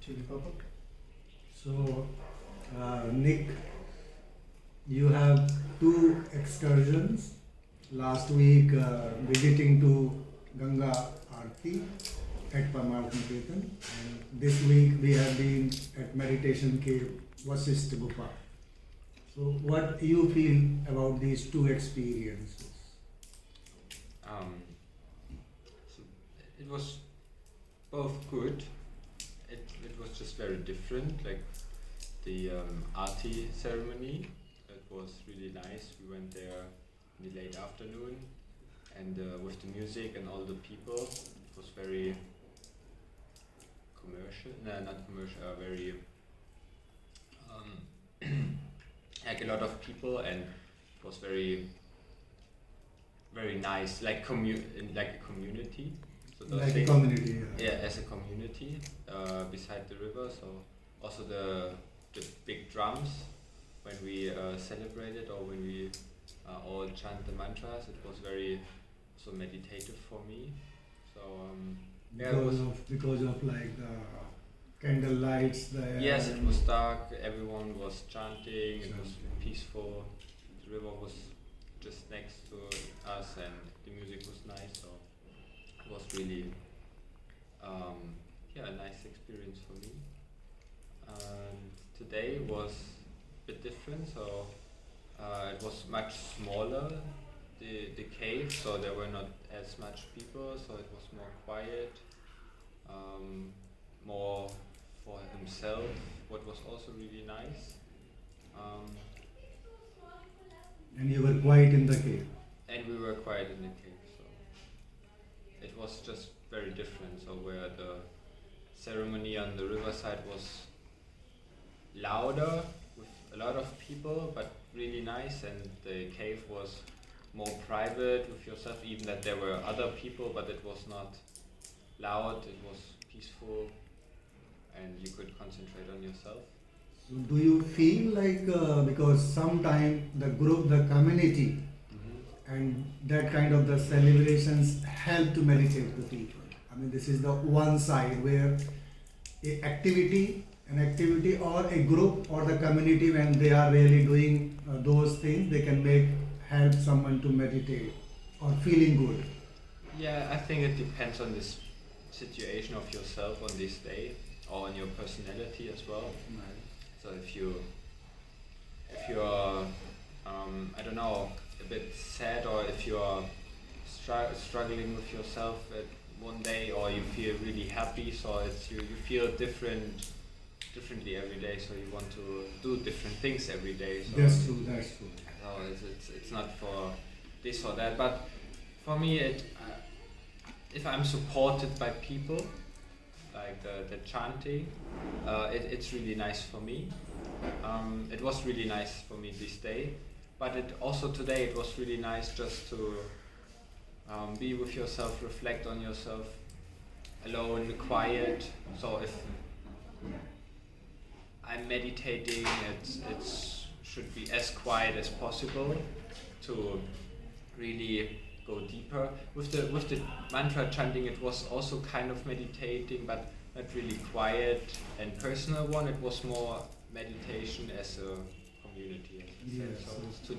Chili pepper. So, Nick, you have two excursions. Last week, visiting to Ganga Aarti at Paramahansa Niketan, and this week we have been at meditation cave Vasishtha Gufa. So, what you feel about these two experiences? Um, so it was both good. It was just very different. Like the Aarti ceremony, it was really nice. We went there in the late afternoon, and with the music and all the people, it was very commercial. No, not commercial. Very like a lot of people, and it was very nice, like like a community. So those Like a things- community, yeah, as a community beside the river. So also the big drums when we celebrated, or when we all chant the mantras. It was very so meditative for me. So yeah, it was. Because of like the candle lights there. Yes, it was dark. Everyone was chanting. It was peaceful. The river was just next to us, and the music was nice. So it was really, a nice experience for me. And today was a bit different. So it was much smaller, the cave. So there were not as much people. So it was more quiet, more for himself. What was also really nice. And you were quiet in the cave. And we were quiet in the cave, so it was just very different. So where the ceremony on the riverside was louder with a lot of people, but really nice, and the cave was more private with yourself, even that there were other people, but it was not loud, it was peaceful, and you could concentrate on yourself. So do you feel like, because sometimes the group, the community, and that kind of the celebrations help to meditate the people. I mean, this is the one side where an activity or a group or the community, when they are really doing those things, they can help someone to meditate or feeling good. Yeah, I think it depends on this situation of yourself on this day, or on your personality as well. So if you're I don't know, a bit sad, or if you're struggling with yourself at one day, or you feel really happy, so it's you feel differently every day, so you want to do different things every day. So That's true. so it's not for this or that, but for me, if I'm supported by people, like the chanting, it's really nice for me. It was really nice for me this day, but today it was really nice just to be with yourself, reflect on yourself, alone, quiet. So if I'm meditating, it should be as quiet as possible to really go deeper. With the mantra chanting, it was also kind of meditating, but not really quiet and personal one. It was more meditation as a community. As I said. Yes, So yes.